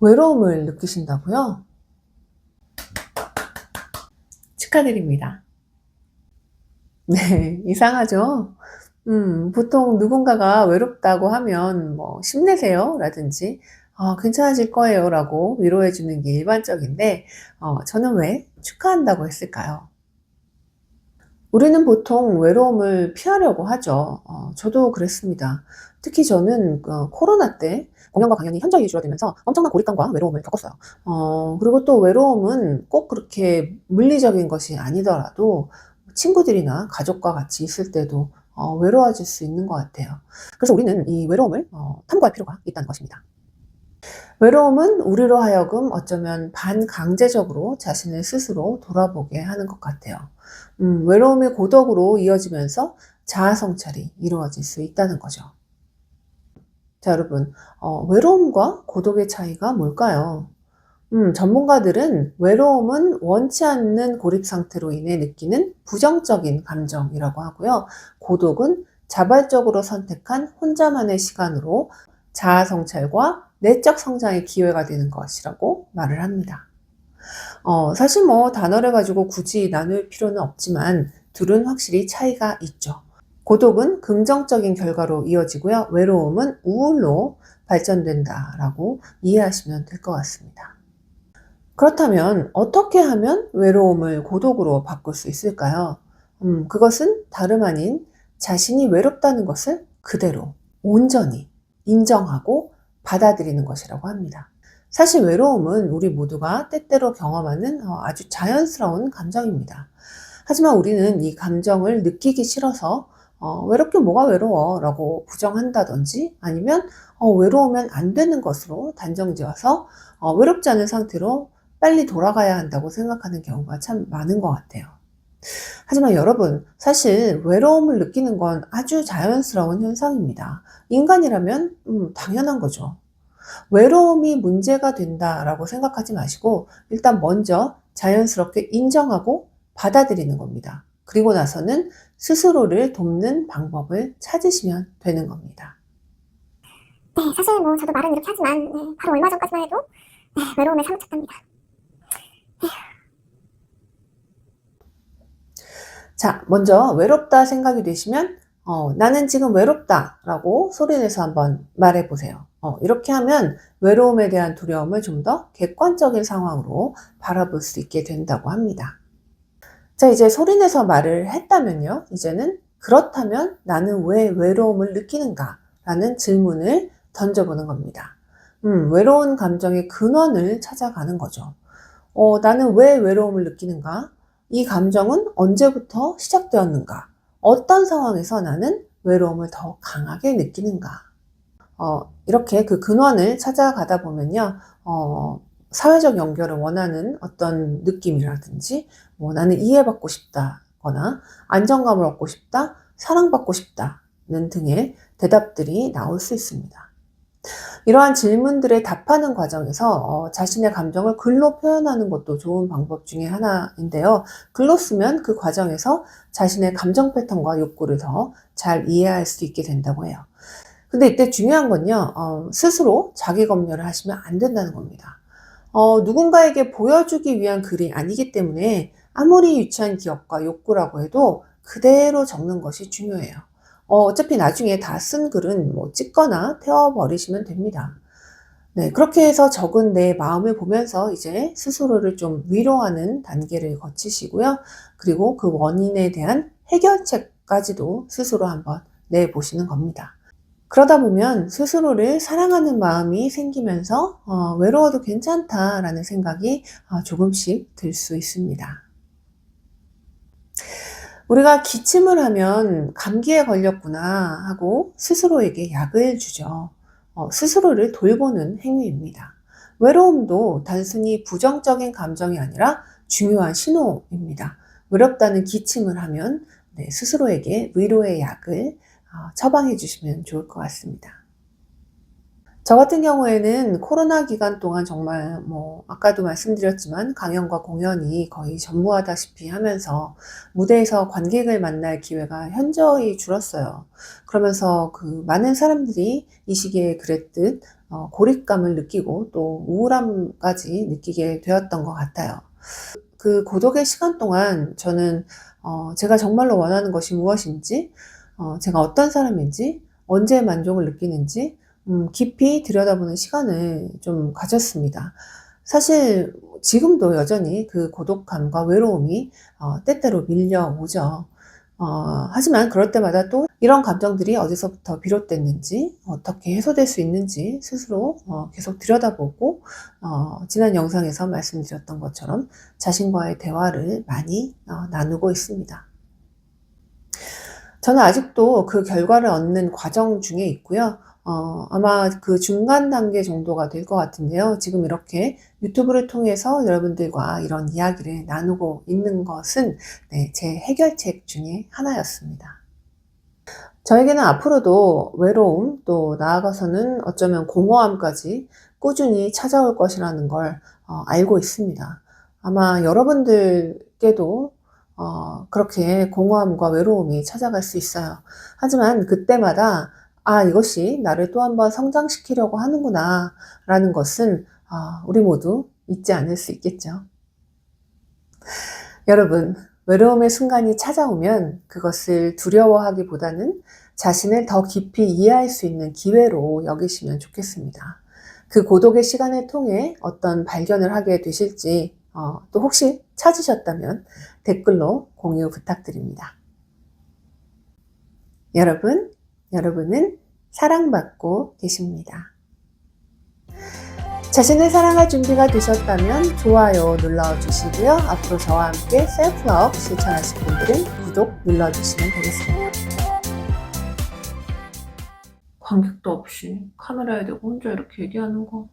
외로움을 느끼신다고요? 축하드립니다. 네, 이상하죠? 보통 누군가가 외롭다고 하면 뭐 "힘내세요." 라든지 괜찮아질 거예요." 라고 위로해 주는 게 일반적인데 저는 왜 축하한다고 했을까요? 우리는 보통 외로움을 피하려고 하죠. 저도 그랬습니다. 특히 저는 코로나 때 공연과 강연이 현저히 줄어들면서 엄청난 고립감과 외로움을 겪었어요. 그리고 또 외로움은 꼭 그렇게 물리적인 것이 아니더라도 친구들이나 가족과 같이 있을 때도 외로워질 수 있는 것 같아요. 그래서 우리는 이 외로움을 탐구할 필요가 있다는 것입니다. 외로움은 우리로 하여금 어쩌면 반강제적으로 자신을 스스로 돌아보게 하는 것 같아요. 외로움이 고독으로 이어지면서 자아 성찰이 이루어질 수 있다는 거죠. 자, 여러분, 외로움과 고독의 차이가 뭘까요? 전문가들은 외로움은 원치 않는 고립 상태로 인해 느끼는 부정적인 감정이라고 하고요. 고독은 자발적으로 선택한 혼자만의 시간으로 자아 성찰과 내적 성장의 기회가 되는 것이라고 말을 합니다. 사실 뭐 단어를 가지고 굳이 나눌 필요는 없지만 둘은 확실히 차이가 있죠. 고독은 긍정적인 결과로 이어지고요. 외로움은 우울로 발전된다라고 이해하시면 될 것 같습니다. 그렇다면 어떻게 하면 외로움을 고독으로 바꿀 수 있을까요? 그것은 다름 아닌 자신이 외롭다는 것을 그대로 온전히 인정하고 받아들이는 것이라고 합니다. 사실 외로움은 우리 모두가 때때로 경험하는 아주 자연스러운 감정입니다. 하지만 우리는 이 감정을 느끼기 싫어서 외롭게 뭐가 외로워 라고 부정한다든지 아니면 외로우면 안 되는 것으로 단정지어서 외롭지 않은 상태로 빨리 돌아가야 한다고 생각하는 경우가 참 많은 것 같아요. 하지만 여러분, 사실 외로움을 느끼는 건 아주 자연스러운 현상입니다. 인간이라면 당연한 거죠. 외로움이 문제가 된다라고 생각하지 마시고 일단 먼저 자연스럽게 인정하고 받아들이는 겁니다. 그리고 나서는 스스로를 돕는 방법을 찾으시면 되는 겁니다. 네, 사실 뭐 저도 말은 이렇게 하지만 바로 얼마 전까지만 해도 외로움에 사로잡답니다. 자, 먼저 외롭다 생각이 되시면 나는 지금 외롭다 라고 소리내서 한번 말해 보세요. 이렇게 하면 외로움에 대한 두려움을 좀 더 객관적인 상황으로 바라볼 수 있게 된다고 합니다. 자, 이제 소리내서 말을 했다면요. 이제는 그렇다면 나는 왜 외로움을 느끼는가? 라는 질문을 던져보는 겁니다. 외로운 감정의 근원을 찾아가는 거죠. 나는 왜 외로움을 느끼는가? 이 감정은 언제부터 시작되었는가? 어떤 상황에서 나는 외로움을 더 강하게 느끼는가? 이렇게 그 근원을 찾아가다 보면요. 사회적 연결을 원하는 어떤 느낌이라든지 뭐 나는 이해받고 싶다거나 안정감을 얻고 싶다, 사랑받고 싶다는 등의 대답들이 나올 수 있습니다. 이러한 질문들에 답하는 과정에서 자신의 감정을 글로 표현하는 것도 좋은 방법 중에 하나인데요. 글로 쓰면 그 과정에서 자신의 감정 패턴과 욕구를 더 잘 이해할 수 있게 된다고 해요. 근데 이때 중요한 건요, 스스로 자기 검열을 하시면 안 된다는 겁니다. 누군가에게 보여주기 위한 글이 아니기 때문에 아무리 유치한 기억과 욕구라고 해도 그대로 적는 것이 중요해요. 어차피 나중에 다 쓴 글은 뭐 찍거나 태워버리시면 됩니다. 네, 그렇게 해서 적은 내 마음을 보면서 이제 스스로를 좀 위로하는 단계를 거치시고요. 그리고 그 원인에 대한 해결책까지도 스스로 한번 내보시는 겁니다. 그러다 보면 스스로를 사랑하는 마음이 생기면서 외로워도 괜찮다라는 생각이 조금씩 들 수 있습니다. 우리가 기침을 하면 감기에 걸렸구나 하고 스스로에게 약을 주죠. 스스로를 돌보는 행위입니다. 외로움도 단순히 부정적인 감정이 아니라 중요한 신호입니다. 외롭다는 기침을 하면 스스로에게 위로의 약을 처방해 주시면 좋을 것 같습니다. 저 같은 경우에는 코로나 기간 동안 정말 뭐 아까도 말씀드렸지만 강연과 공연이 거의 전무하다시피 하면서 무대에서 관객을 만날 기회가 현저히 줄었어요. 그러면서 그 많은 사람들이 이 시기에 그랬듯 고립감을 느끼고 또 우울함까지 느끼게 되었던 것 같아요. 그 고독의 시간 동안 저는 제가 정말로 원하는 것이 무엇인지, 제가 어떤 사람인지, 언제 만족을 느끼는지 깊이 들여다보는 시간을 좀 가졌습니다. 사실 지금도 여전히 그 고독감과 외로움이 때때로 밀려오죠. 하지만 그럴 때마다 또 이런 감정들이 어디서부터 비롯됐는지, 어떻게 해소될 수 있는지 스스로 계속 들여다보고, 지난 영상에서 말씀드렸던 것처럼 자신과의 대화를 많이 나누고 있습니다. 저는 아직도 그 결과를 얻는 과정 중에 있고요. 아마 그 중간 단계 정도가 될 것 같은데요. 지금 이렇게 유튜브를 통해서 여러분들과 이런 이야기를 나누고 있는 것은 제 해결책 중에 하나였습니다. 저에게는 앞으로도 외로움, 또 나아가서는 어쩌면 공허함까지 꾸준히 찾아올 것이라는 걸 알고 있습니다. 아마 여러분들께도 그렇게 공허함과 외로움이 찾아갈 수 있어요. 하지만 그때마다 이것이 나를 또 한 번 성장시키려고 하는구나 라는 것은 우리 모두 잊지 않을 수 있겠죠. 여러분, 외로움의 순간이 찾아오면 그것을 두려워하기보다는 자신을 더 깊이 이해할 수 있는 기회로 여기시면 좋겠습니다. 그 고독의 시간을 통해 어떤 발견을 하게 되실지 또 혹시 찾으셨다면 댓글로 공유 부탁드립니다. 여러분은 사랑받고 계십니다. 자신을 사랑할 준비가 되셨다면 좋아요 눌러주시고요. 앞으로 저와 함께 셀프러브 실천하실 분들은 구독 눌러주시면 되겠습니다. 관객도 없이 카메라에 대고 혼자 이렇게 얘기하는 거